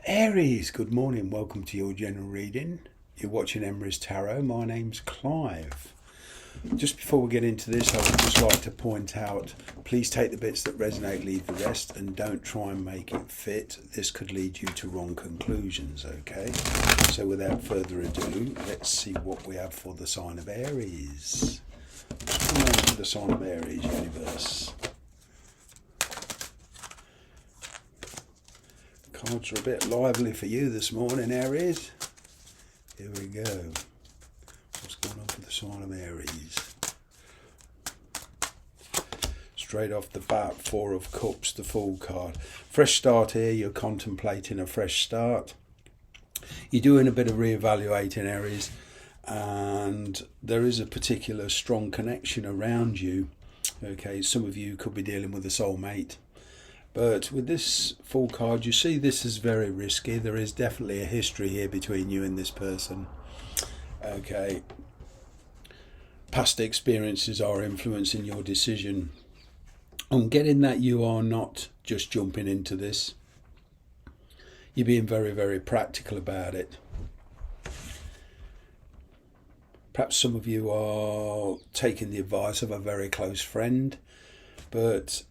Aries, good morning. Welcome to your general reading. You're watching Aries Tarot. My name's Clive. Just before we get into this, I would just like to point out, please take the bits that resonate, leave the rest, and don't try and make it fit. This could lead you to wrong conclusions, okay? So without further ado, let's see what we have for the sign of Aries. Come on to the sign of Aries, universe. Cards are a bit lively for you this morning, Aries. Here we go. What's going on for the sign of Aries? Straight off the bat, Four of Cups, the Fool card. Fresh start here. You're contemplating a fresh start. You're doing a bit of reevaluating, Aries, and there is a particular strong connection around you. Okay, some of you could be dealing with a soulmate. But with this Fool card, you see this is very risky. There is definitely a history here between you and this person. Okay. Past experiences are influencing your decision. I'm getting that you are not just jumping into this. You're being very, very practical about it. Perhaps some of you are taking the advice of a very close friend, but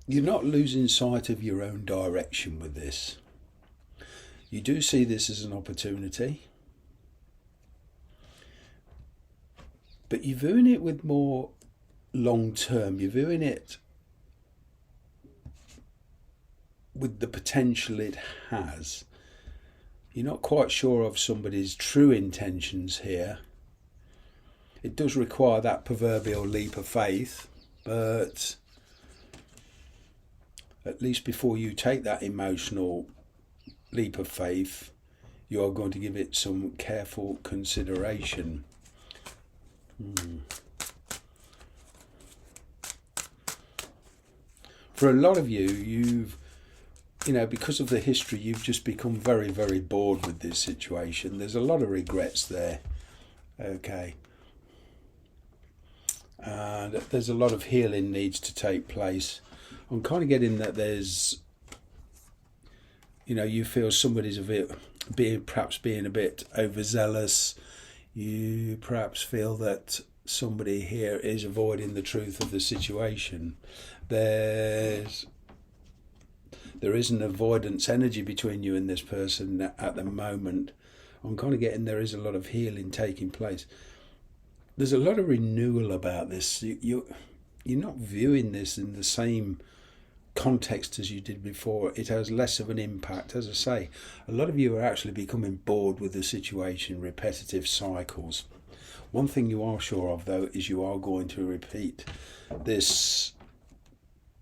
you're not losing sight of your own direction with this. You do see this as an opportunity, but you're viewing it with more long term. You're viewing it with the potential it has. You're not quite sure of somebody's true intentions here. It does require that proverbial leap of faith, but at least before you take that emotional leap of faith, you are going to give it some careful consideration. For a lot of you, because of the history, you've just become very, very bored with this situation. There's a lot of regrets there. Okay. And there's a lot of healing needs to take place. I'm kind of getting that there's, you feel somebody's perhaps being a bit overzealous. You perhaps feel that somebody here is avoiding the truth of the situation. There is an avoidance energy between you and this person at the moment. I'm kind of getting there is a lot of healing taking place. There's a lot of renewal about this. You're not viewing this in the same context as you did before. It has less of an impact. As I say, a lot of you are actually becoming bored with the situation, repetitive cycles. One thing you are sure of, though, is you are going to repeat this.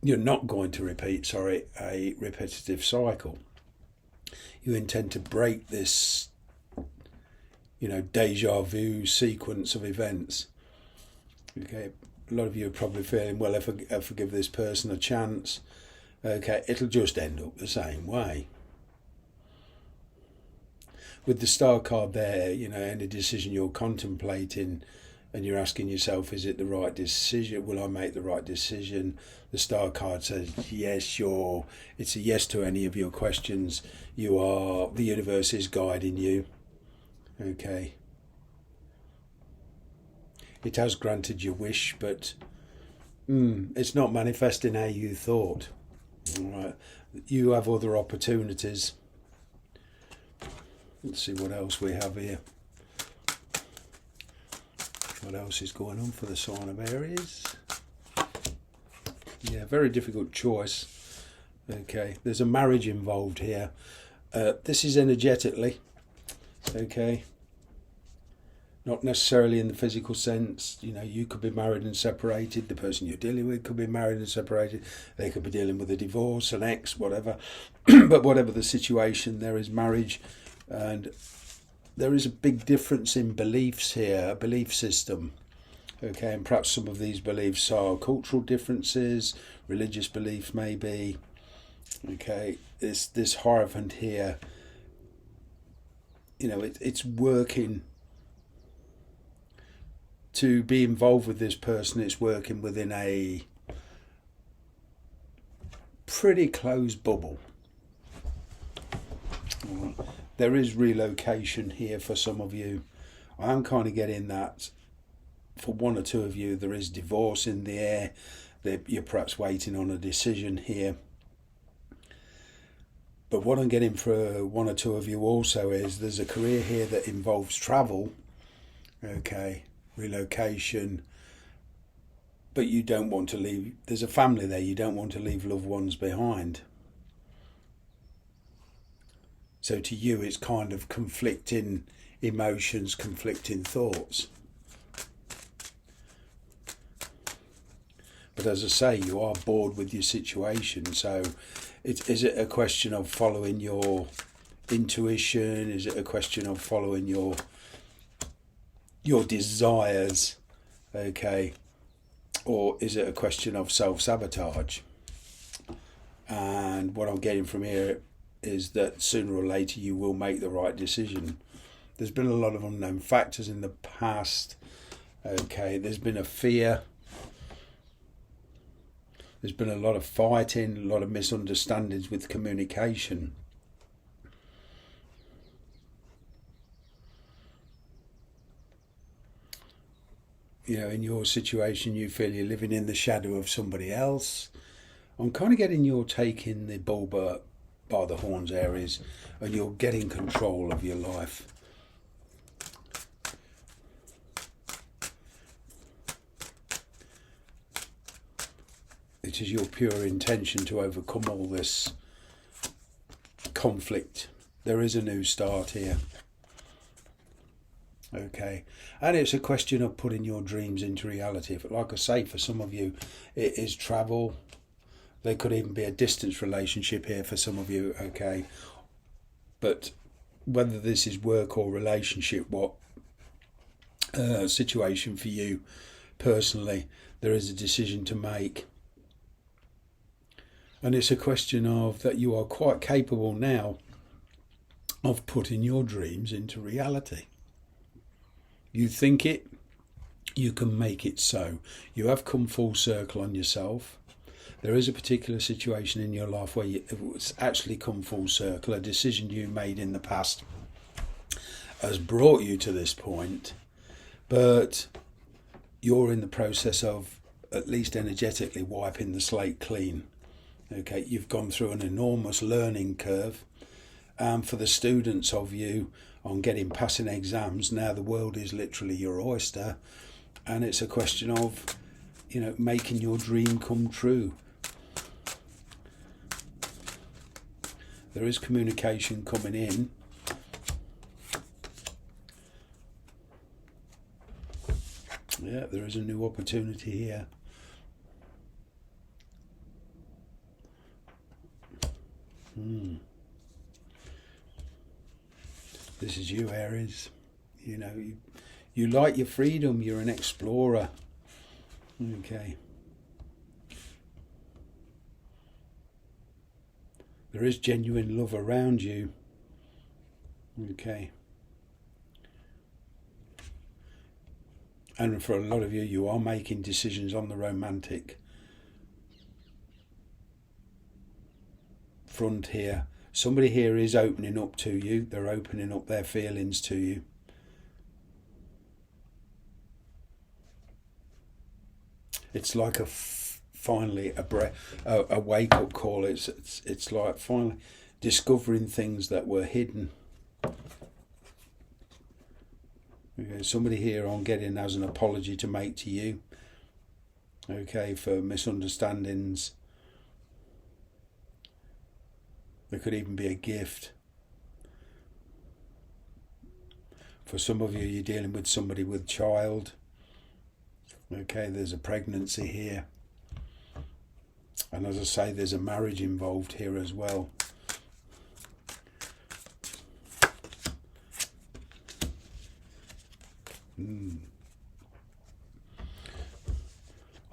You're not going to repeat, a repetitive cycle. You intend to break this, deja vu sequence of events. Okay, a lot of you are probably feeling, well, if I give this person a chance, okay, it'll just end up the same way. With the Star card there, any decision you're contemplating and you're asking yourself, is it the right decision? Will I make the right decision? The Star card says, yes, sure. It's a yes to any of your questions. The universe is guiding you. Okay. It has granted your wish, but it's not manifesting how you thought. All right. You have other opportunities. Let's see what else we have here. What else is going on for the sign of Aries? Yeah, very difficult choice. Okay, there's a marriage involved here. This is energetically. Okay. Not necessarily in the physical sense. You could be married and separated. The person you're dealing with could be married and separated. They could be dealing with a divorce, an ex, whatever. But whatever the situation, there is marriage. And there is a big difference in beliefs here, a belief system. Okay, and perhaps some of these beliefs are cultural differences, religious beliefs maybe. Okay, this Hierophant here, it's working to be involved with this person. It's working within a pretty closed bubble. Alright. There is relocation here for some of you. I am kind of getting that for one or two of you. There is divorce in the air. That you're perhaps waiting on a decision here. But what I'm getting for one or two of you also is there's a career here that involves travel. Okay, relocation. But you don't want to leave. There's a family there. You don't want to leave loved ones behind. So to you, it's kind of conflicting emotions, conflicting thoughts. But as I say, you are bored with your situation. So is it a question of following your intuition? Is it a question of following your desires? Okay. Or is it a question of self-sabotage? And what I'm getting from here is that sooner or later you will make the right decision. There's been a lot of unknown factors in the past. Okay, there's been a fear. There's been a lot of fighting, a lot of misunderstandings with communication. You know, in your situation, you feel you're living in the shadow of somebody else. I'm kind of getting you're taking the bull by the horns, Aries, and you're getting control of your life. It is your pure intention to overcome all this conflict. There is a new start here. Okay, and it's a question of putting your dreams into reality. But like I say, for some of you, it is travel. There could even be a distance relationship here for some of you, okay? But whether this is work or relationship, what situation for you personally, there is a decision to make. And it's a question of that you are quite capable now of putting your dreams into reality. You think it, you can make it so. You have come full circle on yourself. There is a particular situation in your life where it's actually come full circle. A decision you made in the past has brought you to this point, but you're in the process of at least energetically wiping the slate clean. Okay, you've gone through an enormous learning curve. For the students of you on passing exams, now the world is literally your oyster, and it's a question of, making your dream come true. There is communication coming in. Yeah, there is a new opportunity here. This is you, Aries. You like your freedom. You're an explorer. Okay. There is genuine love around you. Okay. And for a lot of you, you are making decisions on the romantic front here. Somebody here is opening up to you. They're opening up their feelings to you. It's like finally a wake up call. It's like finally discovering things that were hidden. Okay, somebody here I'm getting has an apology to make to you. Okay, for misunderstandings. There could even be a gift. For some of you, you're dealing with somebody with child. Okay, there's a pregnancy here. And as I say, there's a marriage involved here as well.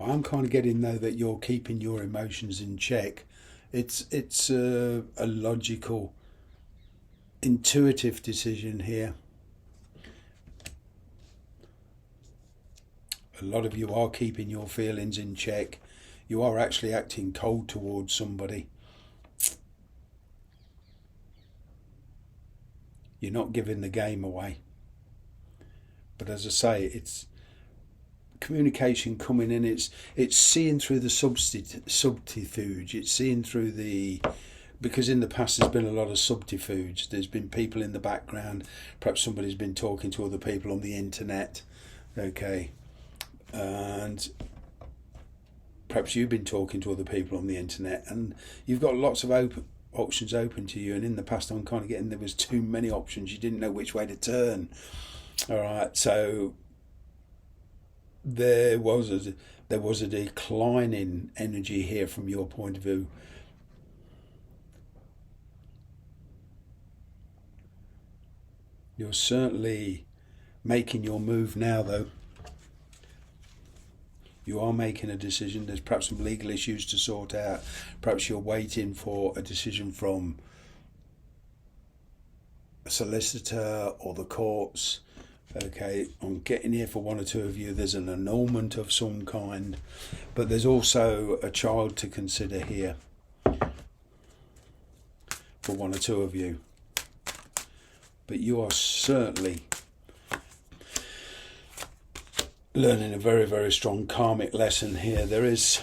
I'm kind of getting though that you're keeping your emotions in check. It's a logical, intuitive decision here. A lot of you are keeping your feelings in check. You are actually acting cold towards somebody. You're not giving the game away. But as I say, it's communication coming in. It's seeing through the subterfuge. It's seeing through the, because in the past there's been a lot of subterfuge. There's been people in the background. Perhaps somebody's been talking to other people on the internet. Okay, and perhaps you've been talking to other people on the internet, and you've got lots of options open to you. And in the past, I'm kind of getting there was too many options. You didn't know which way to turn. All right, so there was a decline in energy here from your point of view. You're certainly making your move now, though. You are making a decision. There's perhaps some legal issues to sort out. Perhaps you're waiting for a decision from a solicitor or the courts. Okay, I'm getting here for one or two of you. There's an annulment of some kind, but there's also a child to consider here for one or two of you. But you are certainly learning a very, very strong karmic lesson here. There is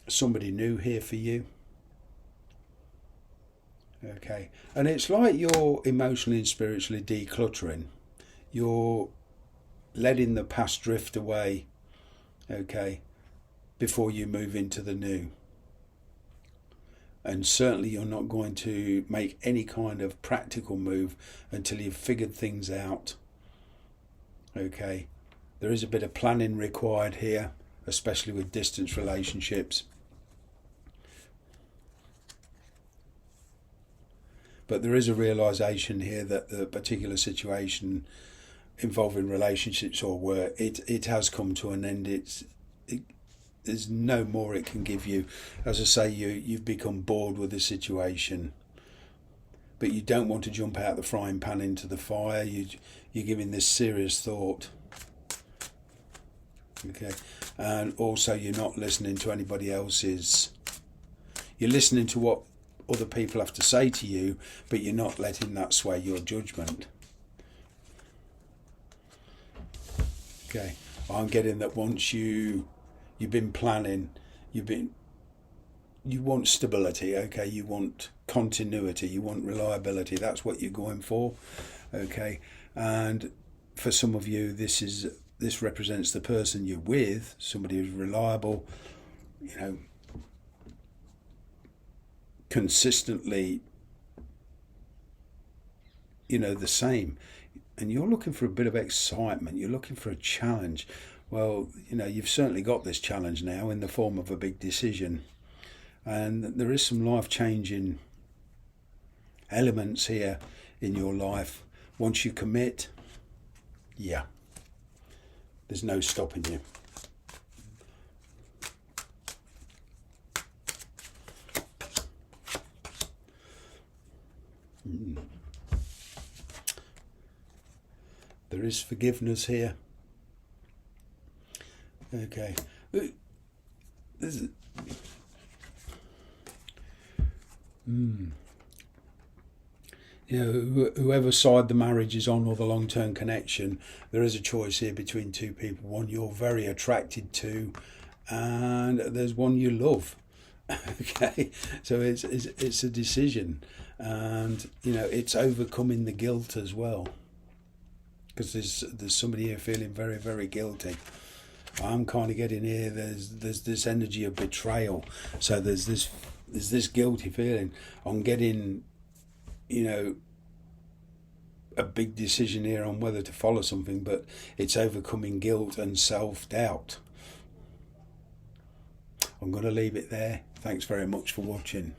somebody new here for you. Okay, and it's like you're emotionally and spiritually decluttering. You're letting the past drift away, okay, before you move into the new. And certainly you're not going to make any kind of practical move until you've figured things out. Okay, there is a bit of planning required here, especially with distance relationships. But there is a realization here that the particular situation involving relationships or work, it has come to an end. There's no more it can give you. As I say, you've become bored with the situation, but you don't want to jump out the frying pan into the fire. You're giving this serious thought. Okay, and also you're not listening to anybody else's. You're listening to what other people have to say to you, but you're not letting that sway your judgment. Okay, I'm getting that once you've been planning, you want stability. Okay, you want continuity, you want reliability. That's what you're going for. Okay, and for some of you, this represents the person you're with, somebody who's reliable, consistently, the same. And you're looking for a bit of excitement. You're looking for a challenge. Well, you've certainly got this challenge now in the form of a big decision. And there is some life-changing elements here in your life. Once you commit, there's no stopping you. There is forgiveness here. Okay. Whoever side the marriage is on or the long-term connection, there is a choice here between two people. One you're very attracted to, and there's one you love. Okay, so it's a decision, and it's overcoming the guilt as well. Because there's somebody here feeling very, very guilty. I'm kind of getting here. There's this energy of betrayal. So there's this guilty feeling. I'm getting, a big decision here on whether to follow something, but it's overcoming guilt and self-doubt. I'm going to leave it there. Thanks very much for watching.